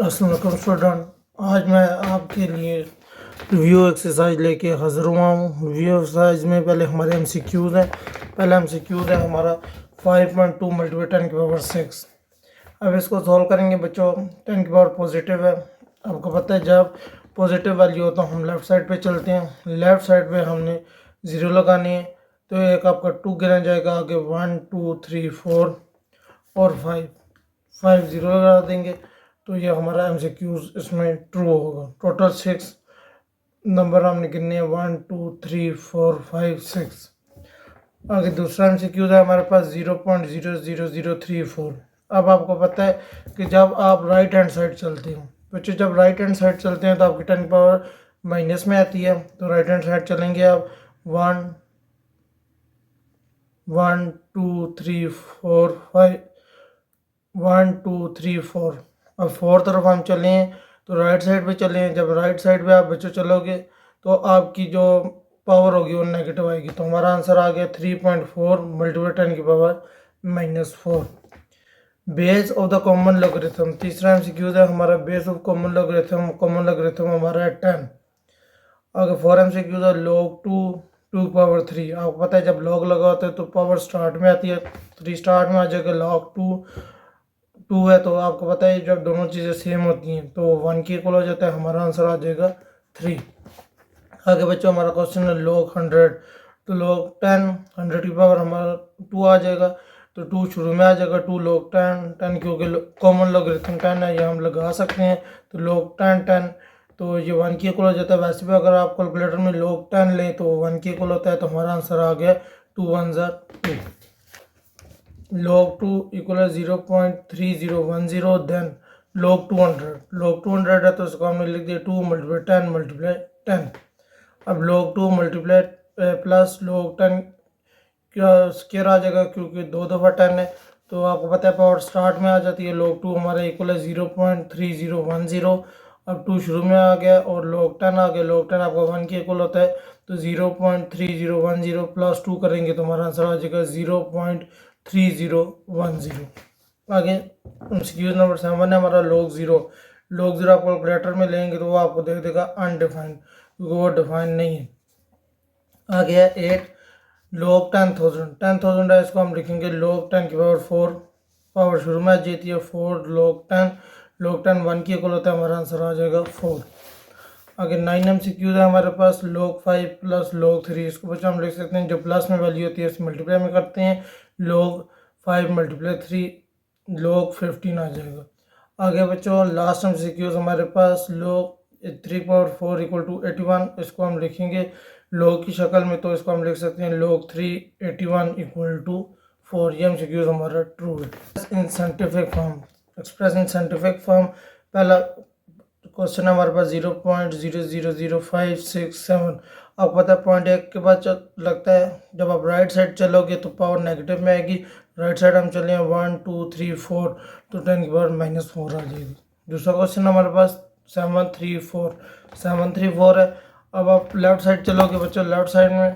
अस्सलाम वालेकुम स्टूडेंट। आज मैं आपके लिए रिव्यू एक्सरसाइज लेके हाजिर हुआ हूँ। रिव्यू एक्सरसाइज में पहले हमारे एमसीक्यूज हैं। पहला एमसीक्यूज है हमारा 5.2 मल्टीप्लाई 10 की पावर 6। अब इसको सॉल्व करेंगे बच्चों। 10 की पावर पॉजिटिव है, आपको पता है जब पॉजिटिव वैल्यू हो तो हम लेफ़्ट साइड पे चलते हैं। लेफ़्ट साइड पे हमने ज़ीरो लगानी है, तो एक आपका 2 गिना जाएगा, आगे 1 2 3 4 और 5 ज़ीरो लगा देंगे, तो ये हमारा एमसीक्यूज इसमें ट्रू होगा। टोटल 6 नंबर हमने गिनने हैं, 1 2 3 4 5 6। आगे दूसरा एमसीक्यूज है हमारे पास 0.00034। अब आपको पता है कि जब आप राइट हैंड साइड चलते हो बच्चे, जब राइट हैंड साइड चलते हैं तो आपकी 10 पावर माइनस में आती है। तो राइट हैंड साइड चलेंगे आप 1 1 2 3 4 5 1 2 3 4। अब 4 तरफ हम चलें तो राइट साइड पे चलें। जब राइट साइड पे आप बच्चों चलोगे तो आपकी जो पावर होगी वो नेगेटिव आएगी। तो हमारा आंसर आ गया 3.4 मल्टीप्लाई 10 की power -4। Base of the common logarithm, तीसरा एमसीक्यूज है हमारा base of common logarithm. Common logarithm हमारा है 10। अगर 4 एमसीक्यूज है लॉग 2 2 की पावर 3। आपको पता है जब लॉग लगा होता है तो पावर स्टार्ट में आती है, 3 स्टार्ट में आ जाएगा। लॉग 2 है तो आपको पता है जब दोनों चीज़ें सेम होती हैं तो 1 के इक्वल हो जाता है। हमारा आंसर आ जाएगा 3। आगे बच्चों हमारा क्वेश्चन है लॉग 100। तो लॉग 10 100 की पावर हमारा 2 आ जाएगा, तो 2 शुरू में आ जाएगा। 2 लॉग 10 10 क्योंकि कॉमन लॉगरिथम 10 है, ये हम लगा सकते हैं। तो लॉग 10 10, तो ये 1 के इक्वल हो जाता है। वैसे भी अगर आप कैलकुलेटर में लॉग 10 लें तो 1 के इक्वल होता है। तो हमारा आंसर आ गया 2 1 2। log 2 इक्वल है 0.3010। देन log 200, log 200 है तो इसको हमने लिख दिया 2 मल्टीप्लाई 10 मल्टीप्लाई 10। अब log 2 मल्टीप्लाई प्लस log 10 क्या स्केयर आ जाएगा क्योंकि 2 दफ़ा 10 है, तो आपको पता है पावर स्टार्ट में आ जाती है। log 2 हमारा इक्वल है 0.3010। अब 2 शुरू में आ गया और log 10 आ गया। log 10 आपका 1 के इक्वल होता है, तो 0.3010 प्लस 2 करेंगे तो हमारा आंसर आ जाएगा 0.3010। आगे एक्सक्यूज नंबर 7 है हमारा log 0। log 0 आप कैलकुलेटर में लेंगे तो वो आपको दे देगा अनडिफाइंड, क्योंकि वो डिफाइन नहीं है। आगे है 8 log 10,000। 10,000 है, इसको हम लिखेंगे log 10 की पावर 4। पावर शुरू में आ जाती है 4 log 10। log 10 1 के इक्वल होता है, हमारा आंसर आ जाएगा 4। आगे 9 एमसीक्यूज है हमारे पास log 5 प्लस log 3। इसको बच्चा हम लिख सकते हैं जो प्लस में वैल्यू होती है इस मल्टीप्लाई में करते हैं। log 5 मल्टीप्लाई 3 log 15 आ जाएगा। आगे बच्चों लास्ट एमसीक्यूज हमारे पास log 3 पावर 4 इक्वल टू 81। इसको हम लिखेंगे log की शक्ल में, तो इसको हम लिख सकते हैं log 3 81 इक्वल टू 4। ये एमसीक्यूज हमारा ट्रू है। In scientific form, express in scientific form, पहला क्वेश्चन हमारे पास 0.000567। आपको पता है पॉइंट 1 के बाद लगता है जब आप राइट साइड चलोगे तो पावर नेगेटिव में आएगी। राइट साइड हम चले 1 2 3 4, तो 10 की पावर -4 आ जाएगी। दूसरा क्वेश्चन हमारे पास 734 है। अब आप लेफ्ट साइड चलोगे बच्चों, लेफ्ट साइड में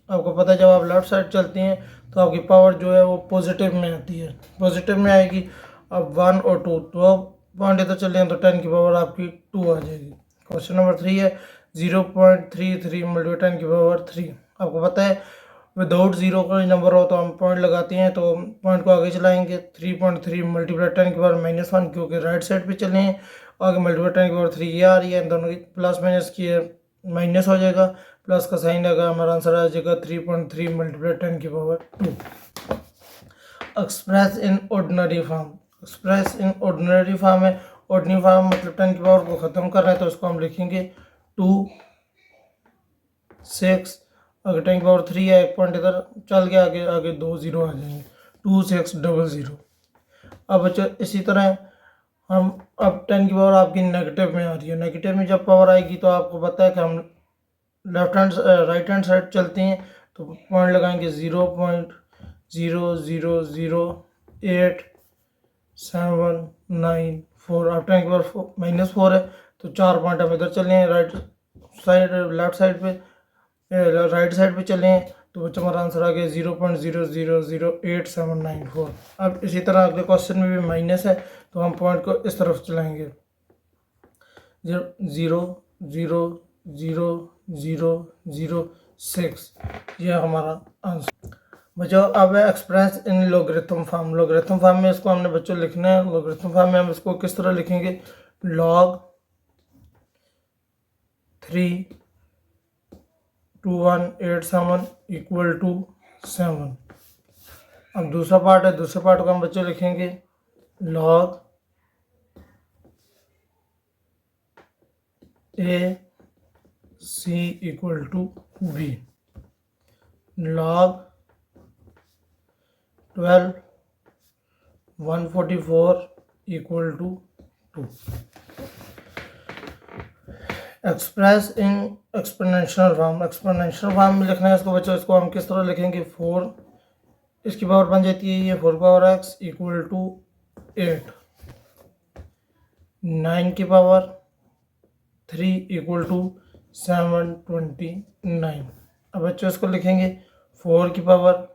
आपको पता है जब आप लेफ्ट साइड चलती हैं तो आपकी पावर जो है वो पॉजिटिव में आती है, पॉजिटिव में आएगी। अब 1 और 2 तो पॉइंट तो चले तो 10 की पावर आपकी 2 आ जाएगी। क्वेश्चन नंबर 3 है 0.33 मल्टीप्लाई 10 की पावर 3। आपको पता है विदाउट जीरो का नंबर हो तो हम पॉइंट लगाते हैं, तो पॉइंट को आगे चलाएंगे। 3.3 मल्टीप्लाई 10 की पावर -1, क्योंकि राइट साइड पे चले हैं। आगे मल्टीप्लाई 10 की पावर 3 ये आ रही है, दोनों की प्लस माइनस की माइनस हो जाएगा, प्लस का साइन लगा, हमारा आंसर आ जाएगा 3.3 मल्टीप्लाई 10 की power 2। Express in ordinary form, express in ordinary form है। ऑर्डिनरी फॉर्म मतलब 10 की पावर को ख़त्म कर रहे हैं, तो इसको हम लिखेंगे 2 6। अगर 10 की पावर 3 है, एक पॉइंट इधर चल गया, आगे आगे 2 0 आ जाएंगे, 2 6 0 0। अब बच्चों इसी तरह हम अब 10 की पावर आपकी नेगेटिव में आ रही है। नेगेटिव में जब पावर आएगी तो आपको पता है कि हम राइट हैंड साइड चलते हैं, तो पॉइंट लगाएंगे 0.00874। अब 10 की पावर -4 है, तो 4 पॉइंट हम इधर चले हैं, राइट साइड लेफ्ट साइड पे राइट साइड पे चले हैं, तो बच्चों हमारा आंसर आ गया 0.000874। अब इसी तरह अगले क्वेश्चन में भी माइनस है, तो हम पॉइंट को इस तरफ चलाएंगे, 0.00006, यह हमारा आंसर। बच्चों अब है express in logarithm form. Logarithm form में इसको हमने बच्चों लिखना है। लॉगरिथम फॉर्म में हम इसको किस तरह लिखेंगे, log 32187 इक्वल टू 7। अब दूसरा पार्ट है, दूसरे पार्ट को हम बच्चों लिखेंगे log a c equal to b, log 12 144 equal to 2। Express in exponential form. Exponential form में लिखना है इसको बच्चों, इसको हम किस तरह लिखेंगे, 4 इसकी पावर बन जाती है ये 4 पावर x इक्वल टू 8, 9 की पावर 3 इक्वल टू 729। अब बच्चों इसको लिखेंगे 4 की power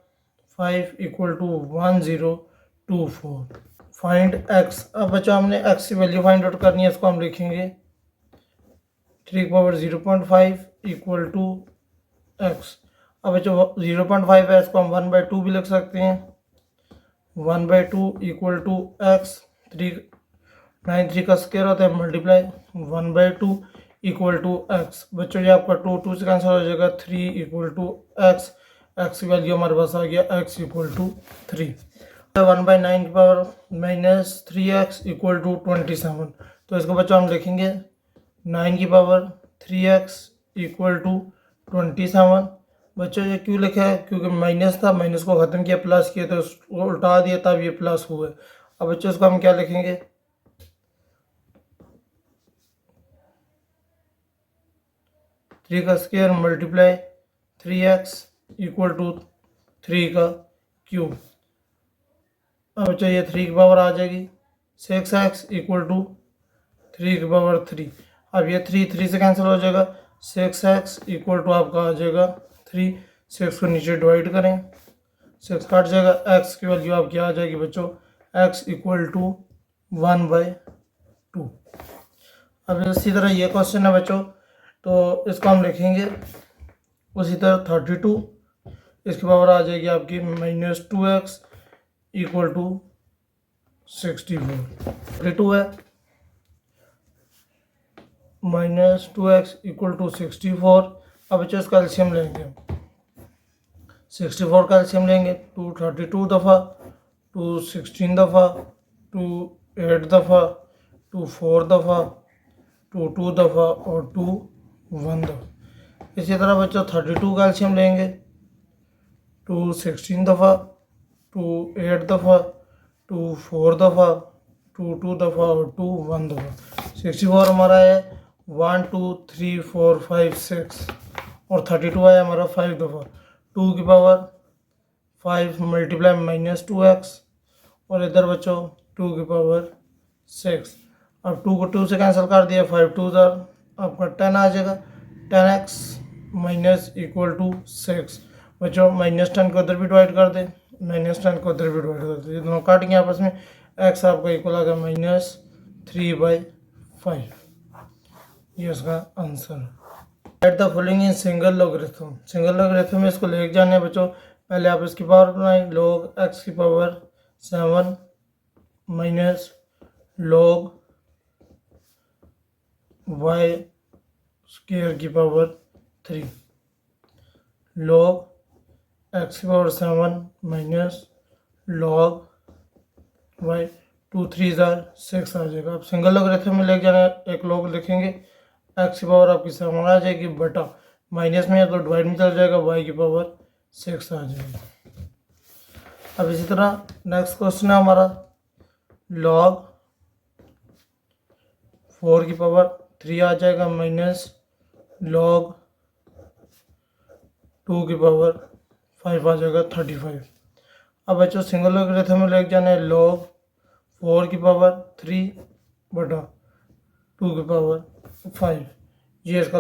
5 equal to 1024। Find x। अब बच्चों हमने x की वैल्यू फाइंड आउट करनी है, इसको हम लिखेंगे 3 की पावर 0.5 इक्वल टू x। अब बच्चों 0.5 है, इसको हम 1/2 भी लिख सकते हैं, 1/2 इक्वल टू x। 3 का स्क्वायर होता है मल्टीप्लाई 1/2 इक्वल टू x। बच्चों ये आपका 2 से कैंसिल हो जाएगा, 3 इक्वल टू x। x की वैल्यू हमारे पास आ गया x इक्वल टू 3। 1/9 की पावर -3x इक्वल टू 27। तो इसको बच्चों हम लिखेंगे 9 की पावर 3x इक्वल टू 27। बच्चों ये क्यों लिखा है, क्योंकि माइनस था, माइनस को ख़त्म किया, प्लस किया तो उसको उल्टा दिया तब ये प्लस हुआ। अब बच्चों इसको हम क्या लिखेंगे, 3 का square multiply 3x equal to 3 का क्यूब। अब बच्चों ये 3 की पावर आ जाएगी 6x इक्वल टू 3 की पावर 3। अब ये 3 से कैंसिल हो जाएगा, 6x इक्वल टू आपका आ जाएगा 3। 6 को नीचे डिवाइड करें, 6 काट जाएगा, x की वैल्यू आपकी आ जाएगी बच्चों x इक्वल टू 1/2। अब इसी तरह ये क्वेश्चन है बच्चों, तो इसको हम लिखेंगे उसी तरह 32, इसकी पावर आ जाएगी आपकी -2x इक्वल टू 64। 32 है, -2x इक्वल टू 64। अब बच्चों इसका एलसीएम लेंगे, 64 का एलसीएम लेंगे, 2 32 दफ़ा, 2 16 दफ़ा, 2 8 दफ़ा, 2 4 दफ़ा, 2 2 दफ़ा और 2 1 दफ़ा। इसी तरह बच्चों 32 का एलसीएम लेंगे, 2 16 दफ़ा, 2 8 दफ़ा, 2 4 दफ़ा, 2 2 दफ़ा और 2 1 दफ़ा। 64 हमारा है 1 2 3 4 5 6 और 32 है हमारा 5 दफ़ा। 2 की पावर 5 मल्टीप्लाई -2x और इधर बच्चों 2 की पावर 6। अब 2 को 2 से कैंसिल कर दिया, 5 2 आपका 10 आ जाएगा, 10x माइनस इक्वल टू 6। बच्चों -10 को उधर भी डिवाइड कर दे, -10 को उधर भी डिवाइड कर दे, ये दोनों काट गए आपस में, x आपका इक्वल आ गया -3/5। ये उसका आंसर है। Right the following in single logarithm. Single logarithm में इसको लेके जाने बच्चों, पहले आप इसकी पावर बनाएं, log x की power 7 minus log y square की पावर 3, log x की पावर 7 माइनस log y 2 3 6 आ जाएगा। अब सिंगल लॉगरिथम में लेके जाना, एक log लिखेंगे, x की पावर आपकी 7 आ जाएगी, बटा माइनस में है तो डिवाइड में चल जाएगा, y की पावर 6 आ जाएगी। अब इसी तरह नेक्स्ट क्वेश्चन है हमारा, log 4 की पावर 3 आ जाएगा माइनस log 2 की पावर 5 आ जाएगा 35। अब बच्चों सिंगल लॉगरिथम में लेके जाना है, log 4 की पावर 3 बटा 2 की पावर 5, ये इसका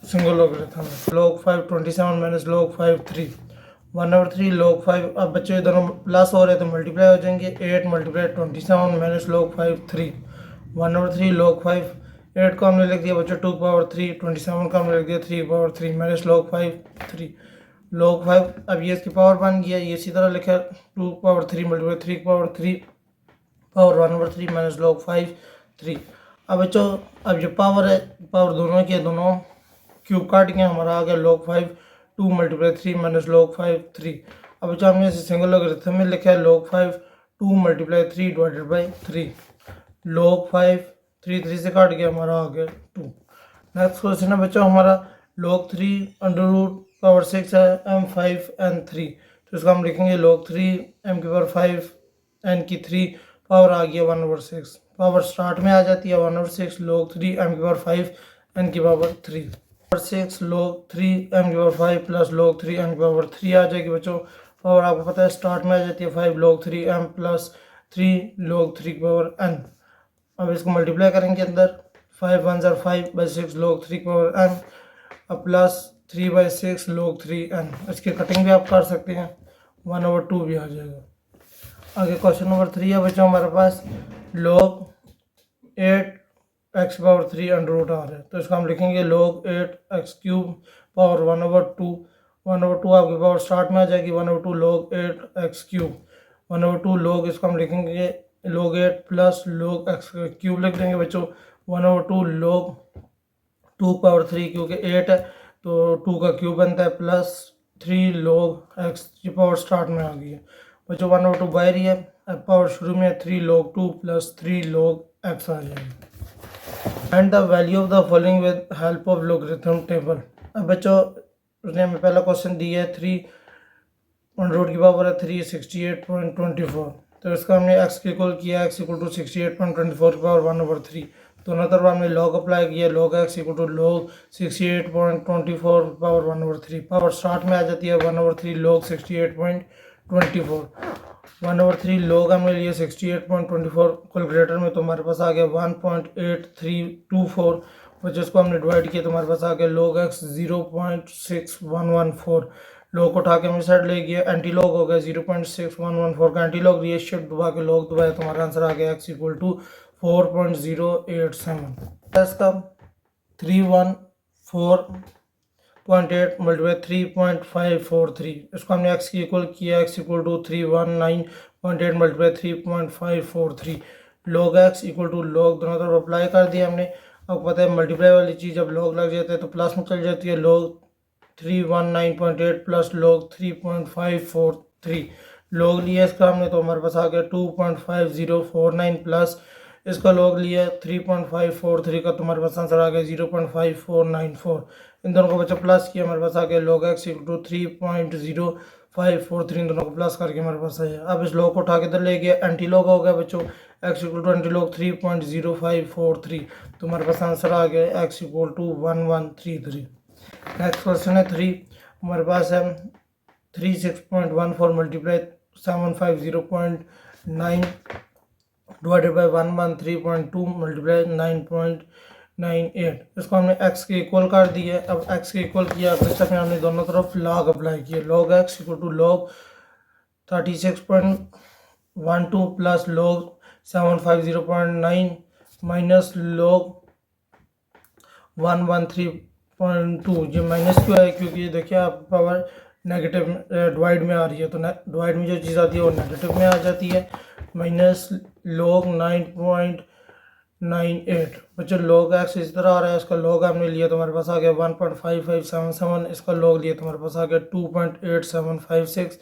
सिंगल लॉगरिथम है। log 5 27 minus log 5 3, 1/3 log 5। अब बच्चों ये दोनों प्लस हो रहे हैं तो मल्टीप्लाई हो जाएंगे। 8 मल्टीप्लाई 27 माइनस log 5 3। 1/3 log 5, 8 को हमने लिख दिया बच्चों 2/3, 27 को हमने लिख दिया 3/3 माइनस log 5 3 log 5। अब ये इसकी पावर बन गया, ये इसी तरह लिखा 2/3 मल्टीप्लाई 3/3 पावर 1/3 माइनस log 5 3। अब बच्चों अब जो पावर है, पावर दोनों के दोनों क्यूब काट के हमारा आ गया log 5 2 मल्टीप्लाई 3 माइनस log 5 3। अब बच्चों हमने इसे सिंगल लॉगरिथम में लिखा है log 5 2 multiply 3 divided by 3। log 5 3 से काट के हमारा आ गया 2। नेक्स्ट क्वेश्चन है बच्चों हमारा log 3 अंडर रूट पावर 6 है m5 n3। तो इसका हम लिखेंगे log 3 m की पावर 5 n की 3 पावर आ गया 1/6। पावर स्टार्ट में आ जाती है 1/6 log 3 m की पावर 5 n की पावर 3 6 log 3 m की पावर 5 प्लस log 3 m की पावर 3 आ जाएगी बच्चों। पावर आपको पता है स्टार्ट में आ जाती है 5 log 3 m प्लस 3 log 3 की पावर n। अब इसको मल्टीप्लाई करेंगे अंदर 5 1 ज़र 5 बाई 6 log 3 की पावर n अब प्लस 3/6 log 3 n। इसकी कटिंग भी आप कर सकते हैं, 1/2 भी आ जाएगा। आगे क्वेश्चन नंबर 3 है बच्चों हमारे पास log 8 x power 3 under root आ रहा है। तो इसको हम लिखेंगे log 8 x क्यूब पावर 1/2। 1/2 आपकी पावर स्टार्ट में आ जाएगी 1/2 log 8 x क्यूब 1/2 log, इसको हम लिखेंगे log 8 plus log x cube लिख देंगे बच्चों 1/2 log 2 पावर 3 क्योंकि 8 है तो 2 का क्यूब बनता है प्लस 3 log x की पावर स्टार्ट में आ गई है बच्चों 1/2 बाहर ही है। अब पावर शुरू में 3 log 2 प्लस 3 log x आ जाएगी। And the value of the following with help of logarithm table. अब बच्चों उसने हमें पहला क्वेश्चन दिया है 3 अंडर रूट की पावर है 368.24। तो इसका हमने x के इक्वल किया, x इक्वल टू 68.24 की पावर 1/3। दोनों तरफ हमने log अप्लाई किया, log x equal to log 68.24 power 1/3। Power start में आ जाती है 1/3 log 68.24। 1/3 log हमने लिया 68.24 कैलकुलेटर में, तो हमारे पास आ गया 1.8324। और जिसको हमने डिवाइड किया तो हमारे पास आ गया log x 0.6114। log को उठा के मेरी साइड ले गया, एंटी लॉग हो गया 0.6114 का एंटी लॉग लिया, शिफ्ट दबा के log दबाया तो हमारा आंसर आ गया x इक्वल टू 4.087। इसका 314.8 मल्टीप्लाई 3.543। इसको हमने x की इक्वल किया, x equal to 319.8 multiply 3.543। log x equal to log दोनों तरफ अप्लाई कर दिया हमने। अब पता है मल्टीप्लाई वाली चीज़ जब log लग जाता है तो प्लस में चल जाती है, log 319.8 प्लस log 3.543। log लिया इसका हमने तो हमारे पास आ गया 2.5049 प्लस इसका log लिया 3.543 का, तो हमारे पास आंसर आ गया 0.5494। इन दोनों को बच्चा प्लस किया, हमारे पास आ गया log x इक्वल टू 3.0543। इन दोनों को प्लस करके हमारे पास आया। अब इस log को उठा के इधर ले गया, एंटी log हो गया बच्चों x equal to anti log 3.0543। तो हमारे पास आंसर आ गया x equal to 1133। Next question है 3, हमारे पास है 36.14 मल्टीप्लाई 750.9 डिवाइडेड बाई 113.2 मल्टीप्लाई 9.98। इसको हमने x के इक्वल कर दिया है। अब x के इक्वल किया, फिर में हमने दोनों तरफ log अप्लाई किया, log x equal to log 36.12 plus log 750.9 minus log 113.2। ये माइनस क्यों है, क्योंकि देखिए आप पावर नेगेटिव डिवाइड में आ रही है, तो डिवाइड में जो चीज़ आती है वो नेगेटिव में आ जाती है। माइनस log 9.98 बच्चों log x इस तरह आ रहा है, इसका log हमने लिया तो हमारे पास आ गया 1.5577। इसका log लिया तो हमारे पास आ गया 2.8756।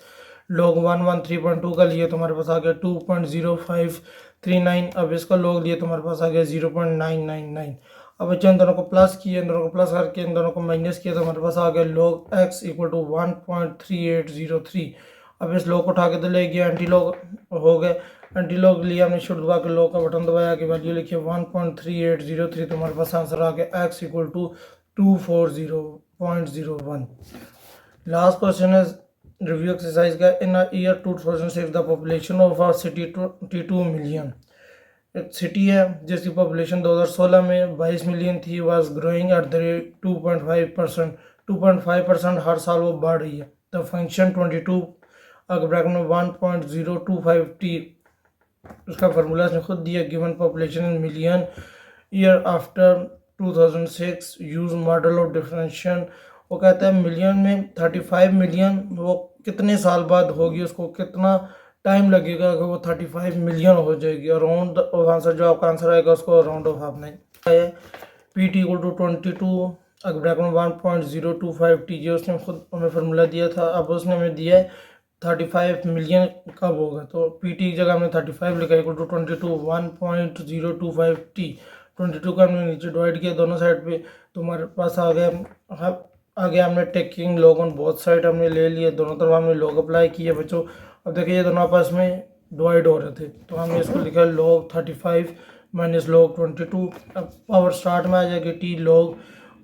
log 113.2 का लिया तो हमारे पास आ गया 2.0539। अब इसका log लिया तो हमारे पास आ गया 0.999। अब बच्चों इन दोनों को प्लस किया, इन दोनों को प्लस करके इन दोनों को माइनस किया तो हमारे पास आ गया log x इक्वल टू 1.3803। अब इस log को उठा के ले गया, एंटी log हो गए, एंटी log लिया हमने, शुरू दबा के log का बटन दबाया कि वैल्यू लिखिए 1.3803। तो हमारे पास आंसर आ गया x equal to 240.01। Last question है रिव्यू एक्सरसाइज का। In year 2006 the population of our city 22 million. एक सिटी है जिसकी पॉपुलेशन 2016 में 22 मिलियन थी, was growing at the rate 2.5%। 2.5% हर साल वो बढ़ रही है। द फंक्शन 22 अगर ब्रैकेट में 1.025t, उसका फार्मूला इसने खुद दिया, given population in million year after 2006 use model of differentiation. वो कहता है मिलियन में 35 मिलियन, वो कितने साल बाद होगी, उसको कितना टाइम लगेगा कि वो 35 मिलियन हो जाएगी। और राउंड ऑफ आंसर जो आपका आंसर आएगा उसको राउंड ऑफ आपने पी टी इक्वल टू 22 अगर ब्रैकेट में 1.025t, जो उसने खुद हमें फार्मूला दिया था। अब उसने हमें दिया है 35 मिलियन कब होगा, तो पी टी की जगह हमने 35 लिखा इक्वल टू 22 1.025t। 22 का हमने नीचे डिवाइड किया दोनों साइड पे, तो हमारे पास आ गया आगे हमने taking log on both side हमने ले लिए, दोनों तरफ हमने लॉग अप्लाई किए बच्चों। अब देखिए ये दोनों आपस में डिवाइड हो रहे थे, तो हमने इसको लिखा लॉग 35 माइनस लॉग 22। अब पावर स्टार्ट में आ जाएगी टी लॉग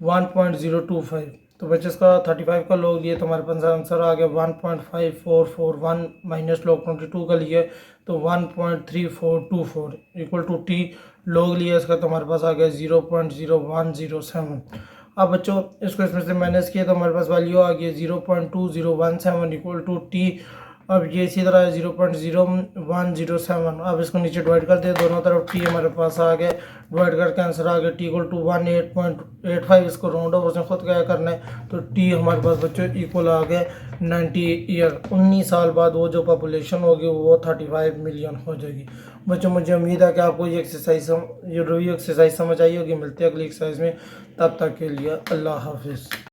1.025, तो बच्चे इसका 35 का लॉग लिए तो हमारे पास आंसर आ गया 1.5441 माइनस लॉग 22 का लिए तो 1.3424 इक्वल टू टी लॉग लिया इसका, तो हमारे पास आ गया 0.0107। अब बच्चों इसको इसमें से माइनस किया तो हमारे पास वैल्यू आ गई 0.2017 इक्वल टू टी। अब ये इसी तरह 0.0107। अब इसको नीचे डिवाइड कर दे दोनों तरफ, टी हमारे पास आ गया, डिवाइड करके आंसर आ गया टी इक्वल टू 18.85। इसको राउंड ऑफ उसने खुद क्या करना है, तो टी हमारे पास बच्चों इक्वल आ गया 90 ईयर। 19 साल बाद वो जो पॉपुलेशन होगी वो 35 मिलियन हो जाएगी। बच्चों मुझे उम्मीद है कि आपको ये रिव्यू एक्सरसाइज समझ आई होगी। मिलते हैं अगली एक्सरसाइज में, तब तक के लिए अल्लाह हाफिज़।